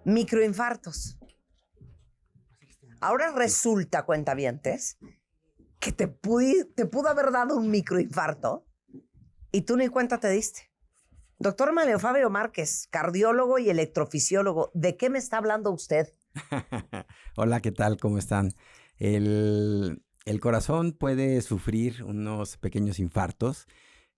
Microinfartos. Ahora resulta, cuentavientes, que te pudo haber dado un microinfarto y tú ni cuenta te diste. Doctor Mario Fabio Márquez, cardiólogo y electrofisiólogo, ¿de qué me está hablando usted? Hola, ¿qué tal? ¿Cómo están? El corazón puede sufrir unos pequeños infartos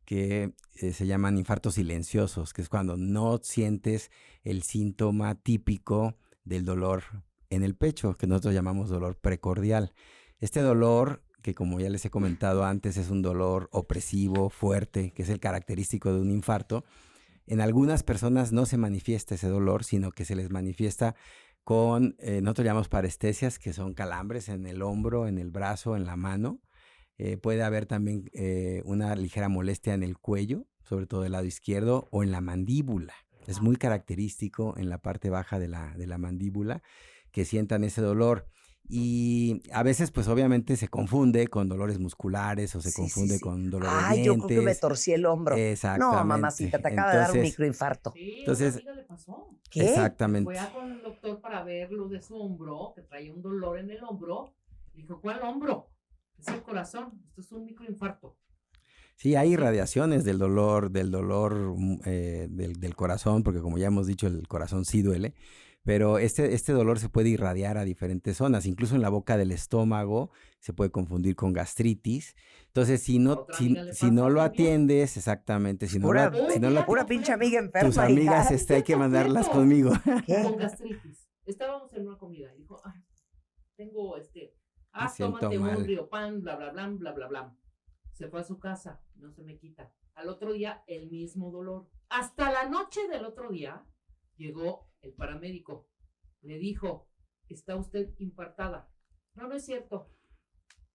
que se llaman infartos silenciosos, que es cuando no sientes el síntoma típico del dolor en el pecho, que nosotros llamamos dolor precordial. Este dolor, que como ya les he comentado antes, es un dolor opresivo, fuerte, que es el característico de un infarto. En algunas personas no se manifiesta ese dolor, sino que se les manifiesta con, nosotros llamamos parestesias, que son calambres en el hombro, en el brazo, en la mano. Puede haber también una ligera molestia en el cuello, sobre todo del lado izquierdo, o en la mandíbula. Es muy característico en la parte baja de la mandíbula que sientan ese dolor. Y a veces, pues obviamente se confunde con dolores musculares o se confunde con dolor de Ay, yo creo que me dientes. torcí el hombro. No, Exactamente. mamacita, te acaba de dar un Entonces, microinfarto. Sí, a una entonces, amiga le pasó. ¿Qué? exactamente. Fue con el doctor para ver lo de su hombro, que traía un dolor en el hombro. Dijo, ¿cuál hombro? Es el corazón, esto es un microinfarto. Sí, hay irradiaciones del dolor del corazón, porque como ya hemos dicho, el corazón sí duele, pero este dolor se puede irradiar a diferentes zonas, incluso en la boca del estómago se puede confundir con gastritis. Entonces, si no lo atiendes, exactamente, Pura pinche amiga enferma. tus amigas hay que mandarlas conmigo. ¿Qué? Con gastritis. Estábamos en una comida y dijo, tengo tómate un Riopan, bla, bla, bla, bla, bla, bla. Se fue a su casa, no se me quita. Al otro día, el mismo dolor. Hasta la noche del otro día, llegó el paramédico. Le dijo, está usted infartada. No, no es cierto.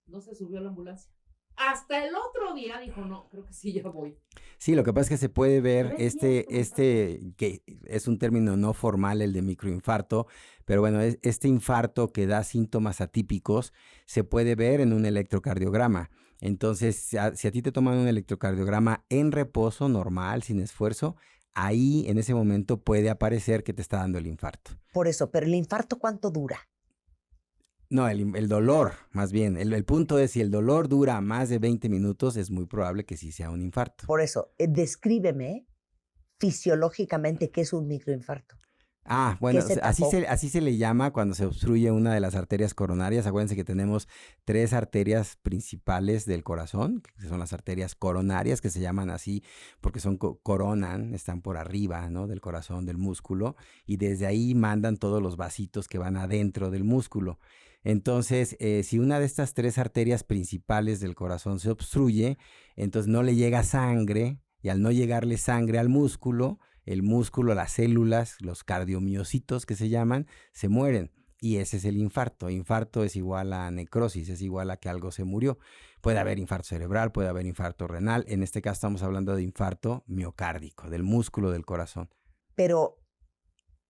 No se subió a la ambulancia. Hasta el otro día dijo, no, creo que sí, ya voy. Sí, lo que pasa es que se puede ver que es un término no formal, el de microinfarto, pero bueno, este infarto que da síntomas atípicos se puede ver en un electrocardiograma. Entonces, si a ti te toman un electrocardiograma en reposo, normal, sin esfuerzo, ahí en ese momento puede aparecer que te está dando el infarto. Por eso, pero el infarto, ¿cuánto dura? No, el dolor, más bien. El punto es, si el dolor dura más de 20 minutos, es muy probable que sí sea un infarto. Por eso, descríbeme fisiológicamente qué es un microinfarto. Bueno, así se le llama cuando se obstruye una de las arterias coronarias. Acuérdense que tenemos 3 arterias principales del corazón, que son las arterias coronarias, que se llaman así porque coronan, están por arriba, ¿no?, del corazón, del músculo, y desde ahí mandan todos los vasitos que van adentro del músculo. Entonces, si una de estas 3 arterias principales del corazón se obstruye, entonces no le llega sangre, y al no llegarle sangre al músculo, el músculo, las células, los cardiomiocitos que se llaman, se mueren. Y ese es el infarto. Infarto es igual a necrosis, es igual a que algo se murió. Puede haber infarto cerebral, puede haber infarto renal. En este caso estamos hablando de infarto miocárdico, del músculo del corazón. Pero,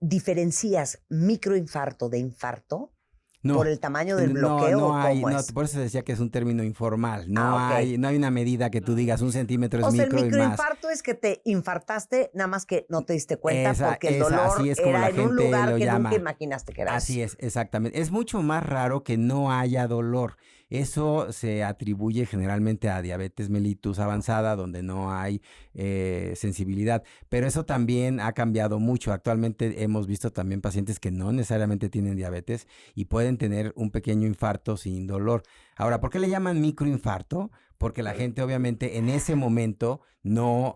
¿diferencias microinfarto de infarto? No, ¿por el tamaño del bloqueo o cómo es? por eso decía que es un término informal. No hay una medida que tú digas 1 centímetro es micro y más. El microinfarto es que te infartaste, nada más que no te diste cuenta porque el dolor era en un lugar que nunca imaginaste que era. Así es, exactamente. Es mucho más raro que no haya dolor. Eso se atribuye generalmente a diabetes mellitus avanzada, donde no hay sensibilidad. Pero eso también ha cambiado mucho. Actualmente hemos visto también pacientes que no necesariamente tienen diabetes y pueden tener un pequeño infarto sin dolor. Ahora, ¿por qué le llaman microinfarto? Porque la gente obviamente en ese momento no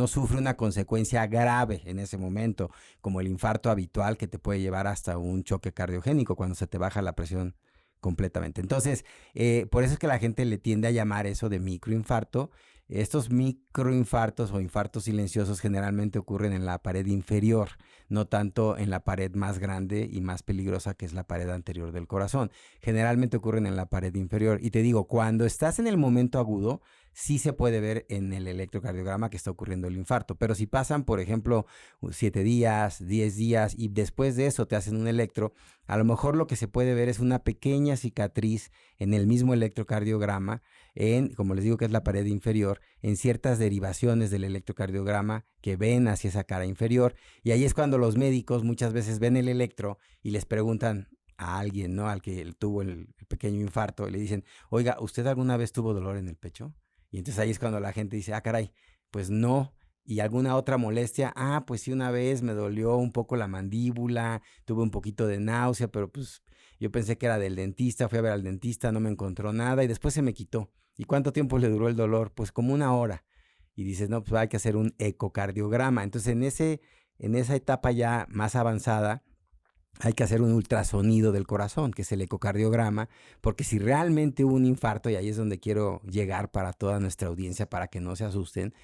sufre una consecuencia grave en ese momento, como el infarto habitual que te puede llevar hasta un choque cardiogénico cuando se te baja la presión completamente. Entonces, por eso es que la gente le tiende a llamar eso de microinfarto. Estos microinfartos o infartos silenciosos generalmente ocurren en la pared inferior, no tanto en la pared más grande y más peligrosa, que es la pared anterior del corazón. Generalmente ocurren en la pared inferior. Y te digo, cuando estás en el momento agudo, sí se puede ver en el electrocardiograma que está ocurriendo el infarto. Pero si pasan, por ejemplo, 7 días, 10 días y después de eso te hacen un electro, a lo mejor lo que se puede ver es una pequeña cicatriz en el mismo electrocardiograma, como les digo, que es la pared inferior, en ciertas derivaciones del electrocardiograma que ven hacia esa cara inferior. Y ahí es cuando los médicos muchas veces ven el electro y les preguntan a alguien, ¿no? Al que tuvo el pequeño infarto, y le dicen, oiga, ¿usted alguna vez tuvo dolor en el pecho? Y entonces ahí es cuando la gente dice, ah, caray, pues no. ¿Y alguna otra molestia? Ah, pues sí, una vez me dolió un poco la mandíbula, tuve un poquito de náusea, pero pues yo pensé que era del dentista, fui a ver al dentista, no me encontró nada y después se me quitó. ¿Y cuánto tiempo le duró el dolor? Pues como 1 hora. Y dices, no, pues hay que hacer un ecocardiograma. Entonces en esa etapa ya más avanzada, hay que hacer un ultrasonido del corazón, que es el ecocardiograma, porque si realmente hubo un infarto, y ahí es donde quiero llegar para toda nuestra audiencia, para que no se asusten,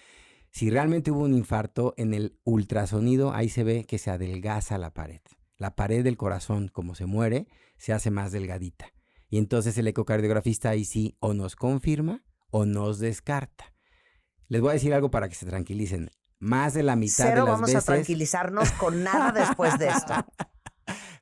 si realmente hubo un infarto, en el ultrasonido ahí se ve que se adelgaza la pared. La pared del corazón, como se muere, se hace más delgadita. Y entonces el ecocardiografista ahí sí o nos confirma o nos descarta. Les voy a decir algo para que se tranquilicen. Más de la mitad de las vamos veces... a tranquilizarnos con nada después de esto.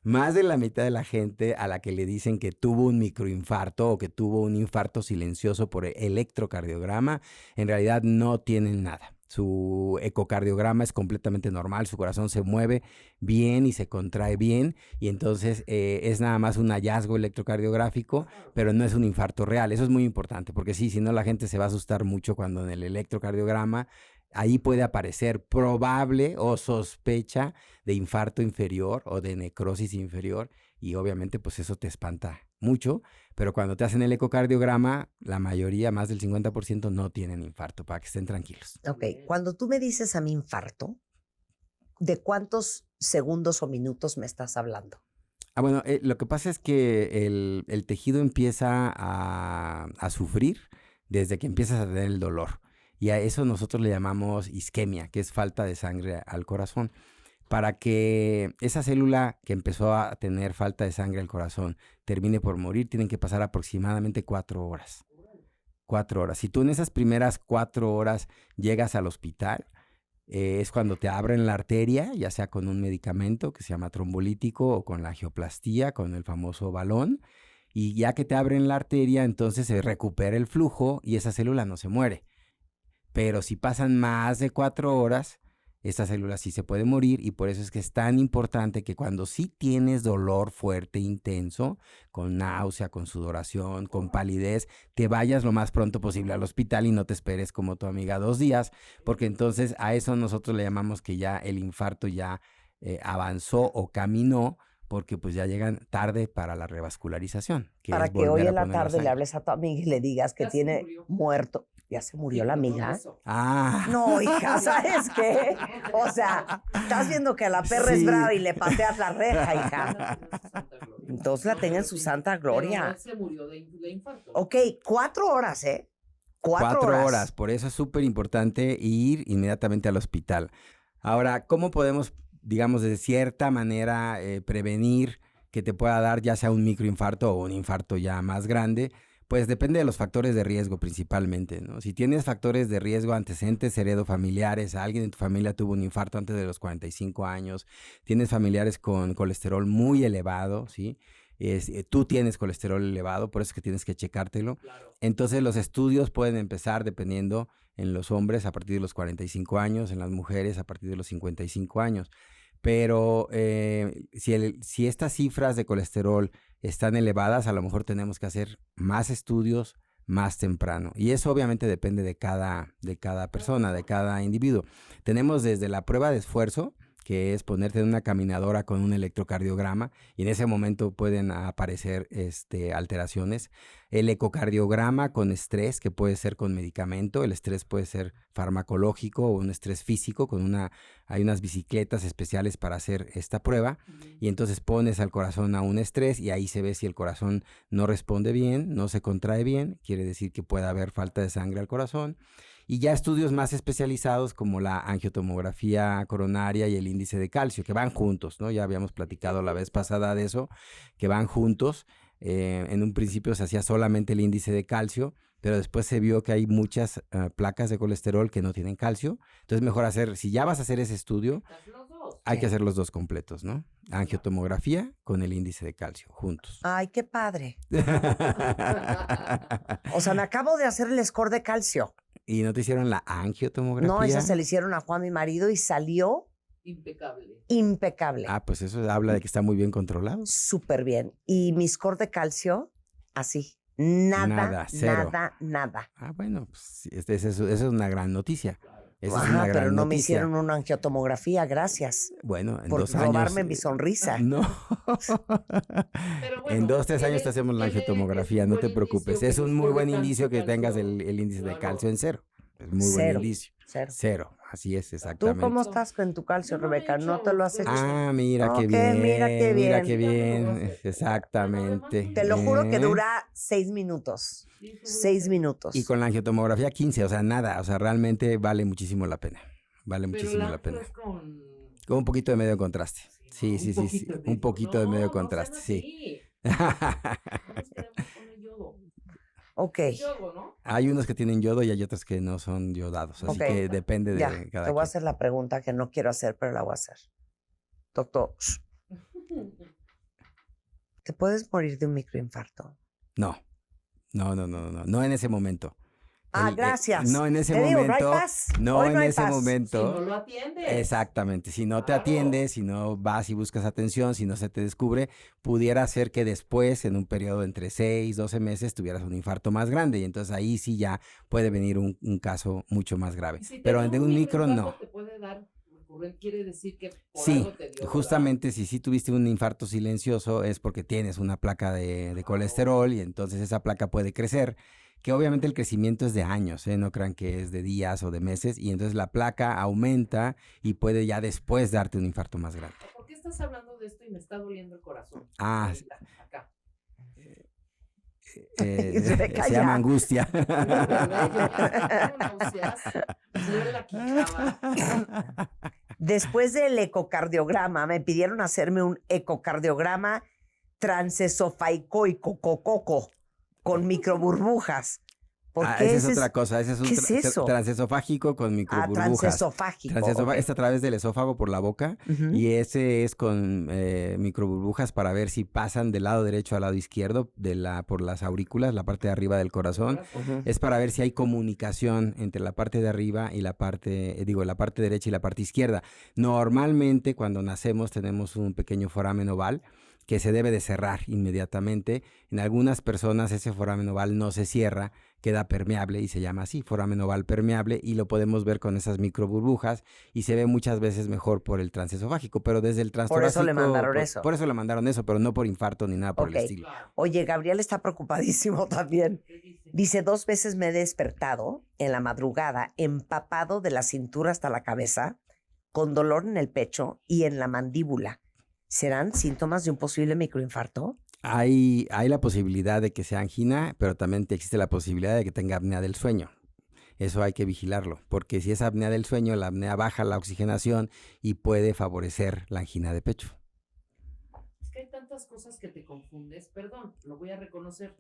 Más de la mitad de la gente a la que le dicen que tuvo un microinfarto o que tuvo un infarto silencioso por electrocardiograma, en realidad no tienen nada. Su ecocardiograma es completamente normal, su corazón se mueve bien y se contrae bien y entonces es nada más un hallazgo electrocardiográfico, pero no es un infarto real. Eso es muy importante porque sí, si no la gente se va a asustar mucho cuando en el electrocardiograma ahí puede aparecer probable o sospecha de infarto inferior o de necrosis inferior y obviamente pues eso te espanta mucho, pero cuando te hacen el ecocardiograma, la mayoría, más del 50%, no tienen infarto, para que estén tranquilos. Ok, cuando tú me dices a mi infarto, ¿de cuántos segundos o minutos me estás hablando? Bueno, lo que pasa es que el tejido empieza a sufrir desde que empiezas a tener el dolor. Y a eso nosotros le llamamos isquemia, que es falta de sangre al corazón. Para que esa célula que empezó a tener falta de sangre al corazón termine por morir, tienen que pasar aproximadamente 4 horas. 4 horas. Si tú en esas primeras 4 horas llegas al hospital, es cuando te abren la arteria, ya sea con un medicamento que se llama trombolítico o con la angioplastía, con el famoso balón. Y ya que te abren la arteria, entonces se recupera el flujo y esa célula no se muere. Pero si pasan más de 4 horas, esta célula sí se puede morir y por eso es que es tan importante que cuando sí tienes dolor fuerte, intenso, con náusea, con sudoración, con palidez, te vayas lo más pronto posible al hospital y no te esperes como tu amiga 2 días, porque entonces a eso nosotros le llamamos que ya el infarto ya avanzó o caminó, porque pues ya llegan tarde para la revascularización. Para que hoy en la tarde le hables a tu amiga y le digas que tiene muerto. ¿Ya se murió la amiga? Ah. No, hija, ¿sabes qué? O sea, estás viendo que la perra es brava y le pateas la reja, hija. Entonces la tenga en su santa gloria. Se murió de infarto. Ok, 4 horas, ¿eh? 4 horas. Por eso es súper importante ir inmediatamente al hospital. Ahora, ¿cómo podemos, digamos, de cierta manera prevenir que te pueda dar ya sea un microinfarto o un infarto ya más grande? Pues depende de los factores de riesgo principalmente, ¿no? Si tienes factores de riesgo, antecedentes heredofamiliares, alguien en tu familia tuvo un infarto antes de los 45 años, tienes familiares con colesterol muy elevado, ¿sí? Tú tienes colesterol elevado, por eso es que tienes que checártelo. Claro. Entonces los estudios pueden empezar dependiendo en los hombres a partir de los 45 años, en las mujeres a partir de los 55 años. Pero si estas cifras de colesterol están elevadas, a lo mejor tenemos que hacer más estudios más temprano. Y eso obviamente depende de cada persona, de cada individuo. Tenemos desde la prueba de esfuerzo, que es ponerte en una caminadora con un electrocardiograma y en ese momento pueden aparecer alteraciones. El ecocardiograma con estrés, que puede ser con medicamento, el estrés puede ser farmacológico o un estrés físico, hay unas bicicletas especiales para hacer esta prueba y entonces pones al corazón a un estrés y ahí se ve si el corazón no responde bien, no se contrae bien, quiere decir que puede haber falta de sangre al corazón. Y ya estudios más especializados como la angiotomografía coronaria y el índice de calcio, que van juntos, ¿no? Ya habíamos platicado la vez pasada de eso, que van juntos. En un principio se hacía solamente el índice de calcio, pero después se vio que hay muchas placas de colesterol que no tienen calcio. Entonces mejor si ya vas a hacer ese estudio, hay que hacer los dos completos, ¿no? Angiotomografía con el índice de calcio, juntos. Ay, qué padre. O sea, me acabo de hacer el score de calcio. ¿Y no te hicieron la angiotomografía? No, esa se le hicieron a Juan, mi marido, y salió Impecable. impecable. Ah, pues eso habla de que está muy bien controlado. Súper bien. Y mi score de calcio, así. Nada, cero. nada. Ah, bueno, pues eso es una gran noticia. Esa es Ajá, una gran pero no me noticia. hicieron una angiotomografía, gracias. Bueno, en por 2 años. robarme mi sonrisa. No. Pero bueno, En 2, 3 años te hacemos la angiotomografía, no te preocupes. Es un muy buen indicio que tengas el índice de calcio en 0. Es muy buen indicio. 0. Así es, exactamente. ¿Tú cómo estás con tu calcio, Rebeca? ¿No te lo has hecho? Ah, mira qué Ok, bien. mira qué bien. Mira qué bien. Exactamente. Te lo juro que dura 6 minutos. 6 minutos. Y con la angiotomografía 15, o sea, nada. O sea, realmente vale muchísimo la pena. Vale Pero muchísimo la angio pena. es con un poquito de medio contraste. Sí. Un poquito de medio no contraste, sean sí. así. No nos queremos poner yodo. Ok. Yodo, ¿no? Hay unos que tienen yodo y hay otros que no son yodados. Así Ok. que depende de Ya, cada te voy a quien. hacer la pregunta que no quiero hacer, pero la voy a hacer. Doctor, ¿te puedes morir de un microinfarto? No en ese momento. Gracias. No en ese Te digo, no hay momento. paz. No Hoy en no hay ese paz. momento. Si no lo atiendes. Exactamente. Si no te Claro. atiendes, si no vas y buscas atención, si no se te descubre, pudiera ser que después, en un periodo entre 6, 12 meses, tuvieras un infarto más grande. Y entonces ahí sí ya puede venir un caso mucho más grave. Y si te Pero da de un micro, no. microinfarto, te puede dar recurrente, quiere decir que por Sí, algo te dio, justamente si sí tuviste un infarto silencioso es porque tienes una placa de colesterol y entonces esa placa puede crecer, que obviamente el crecimiento es de años, no crean que es de días o de meses, y entonces la placa aumenta y puede ya después darte un infarto más grande. ¿verdad? ¿Por qué estás hablando de esto y me está doliendo el corazón? Ah, Ahorita, acá. Rebeca, se ya. llama angustia. Tengo náuseas, me duele la quijada. Después del ecocardiograma, me pidieron hacerme un ecocardiograma transesofaicoico con microburbujas. ¿Por qué esa es otra cosa. Ese es un ¿qué es eso? transesofágico con microburbujas. Transesofágico. Transesofágico ok. es a través del esófago por la boca Ujú. y ese es con microburbujas para ver si pasan del lado derecho al lado izquierdo por las aurículas, la parte de arriba del corazón. Ujú. Es para ver si hay comunicación entre la parte de arriba y la parte derecha y la parte izquierda. Normalmente cuando nacemos tenemos un pequeño foramen oval que se debe de cerrar inmediatamente. En algunas personas ese foramen oval no se cierra, queda permeable y se llama así, foramen oval permeable, y lo podemos ver con esas microburbujas y se ve muchas veces mejor por el transesofágico, pero desde el Por eso le transtorácico, mandaron eso. Por eso le mandaron eso, pero no por infarto ni nada por Ok. el estilo. Claro. Oye, Gabriel está preocupadísimo también. ¿Qué dice? Dice, 2 veces me he despertado en la madrugada, empapado de la cintura hasta la cabeza, con dolor en el pecho y en la mandíbula. ¿Serán síntomas de un posible microinfarto? Hay la posibilidad de que sea angina, pero también existe la posibilidad de que tenga apnea del sueño. Eso hay que vigilarlo, porque si es apnea del sueño, la apnea baja la oxigenación y puede favorecer la angina de pecho. Es que hay tantas cosas que te confundes. Perdón, lo voy a reconocer.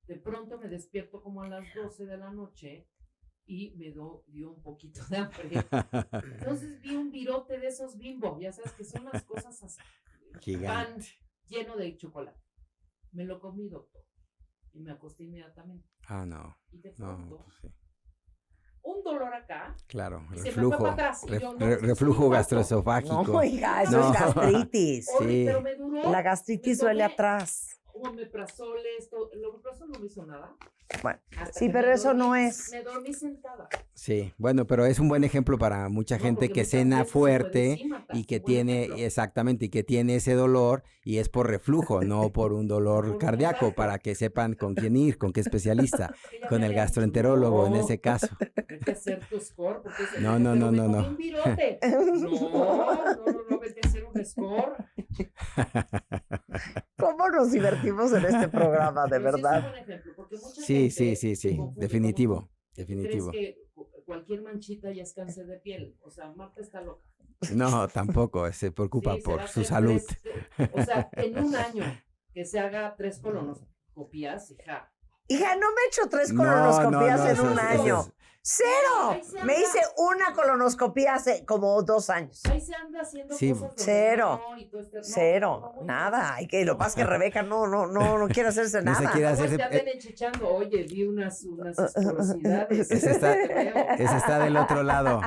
De pronto me despierto como a las 12 de la noche y me dio un poquito de hambre. Entonces vi un virote de esos Bimbo, ya sabes que son las cosas así. Gigante. Pan lleno de chocolate. Me lo comí, doctor. Y me acosté inmediatamente. Ah, no. Y de No, pronto, pues sí. un dolor acá. Claro, Y se me fue reflujo, para atrás, y yo, no, reflujo sí, gastroesofágico. No, hija, eso No. es gastritis. Horrible, Sí. pero me duró. La gastritis me duele tomé atrás. omeprazol, esto. El omeprazol no me hizo nada. Bueno, Hasta sí, que pero me eso no dormí, es. Me dormí sentada. Sí, bueno, pero es un buen ejemplo para mucha No, gente porque que muchas cena veces se puede fuerte sí matar. y que Buen tiene, ejemplo. exactamente, y que tiene ese dolor y es por reflujo, no por un dolor Por un cardíaco, infarto. para que sepan con quién ir, con qué especialista, Que ya con me el habían dicho, gastroenterólogo en no, ese caso. Hay que hacer tu score. Porque dice, No, pero no, me no, comí no. un virote. No, vete a hacer un score. ¿Cómo nos divertimos en este programa, de Pero sí es un verdad? buen ejemplo, porque mucha Sí, gente sí, se sí, confunde definitivo, como tú. definitivo. ¿Crees que cualquier manchita ya es cáncer de piel? O sea, Marta está loca. No, tampoco, se preocupa Sí, se va por a su hacer salud. o sea, en un año que se haga 3 colonoscopías, hija, Hija, no me he hecho 3 No, colonoscopías no, en eso un es- año. eso ¡Cero! Ahí se Me anda. hice una colonoscopía hace como 2 años. Ahí se anda haciendo Sí. cosas donde Cero. no, y todo este- no, Cero, muy nada. Hay que, lo que pasa es que Rebeca no quiere hacerse No se nada. quiere No, hacerse- te anden enchichando. Oye, vi unas porosidades. Ese está, Te veo. ese está del otro lado.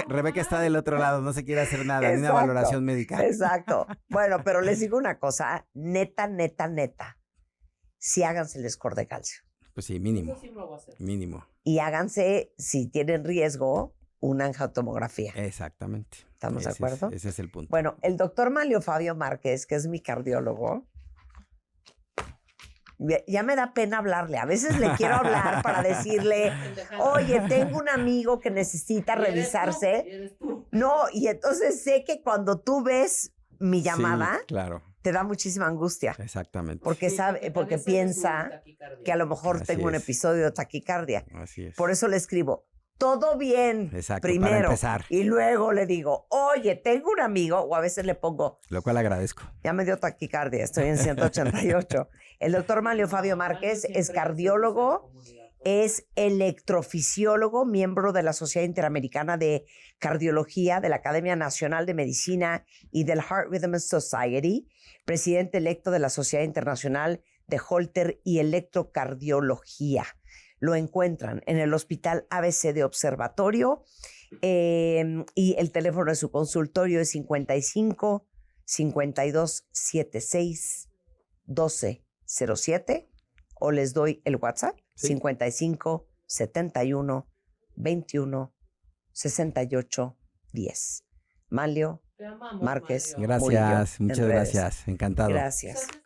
Rebeca está del otro lado, no se quiere hacer nada, ni una Exacto, valoración médica. Exacto. Bueno, pero les digo una cosa, neta, sí háganse el score de calcio. Pues sí, mínimo, Eso sí me lo voy a hacer. mínimo. Y háganse, si tienen riesgo, una angiotomografía. Exactamente. ¿Estamos de Ese acuerdo? ese es el punto. Bueno, el doctor Manlio Fabio Márquez, que es mi cardiólogo, ya me da pena hablarle. A veces le quiero hablar para decirle, oye, tengo un amigo que necesita ¿Y eres tú? revisarse. ¿Y eres tú? No, y entonces sé que cuando tú ves mi llamada, Sí, claro, te da muchísima angustia. exactamente. Porque Sí, sabe, porque a veces me sube piensa taquicardia. que a lo mejor Así tengo un es. episodio de taquicardia. Así es. Por eso le escribo, todo bien, Exacto, para primero. empezar. Y luego le digo, oye, tengo un amigo, o a veces le pongo, Lo cual agradezco. ya me dio taquicardia, estoy en 188. El doctor Manlio Fabio Márquez es cardiólogo, es electrofisiólogo, miembro de la Sociedad Interamericana de Cardiología, de la Academia Nacional de Medicina y del Heart Rhythm Society, presidente electo de la Sociedad Internacional de Holter y Electrocardiología. Lo encuentran en el Hospital ABC de Observatorio y el teléfono de su consultorio es 55 52 76 12 07 o les doy el WhatsApp Sí. 55 71 21 68 10. Manlio Te amamos, Márquez. Mario. Gracias, en muchas redes. gracias. Encantado. Gracias. Pues,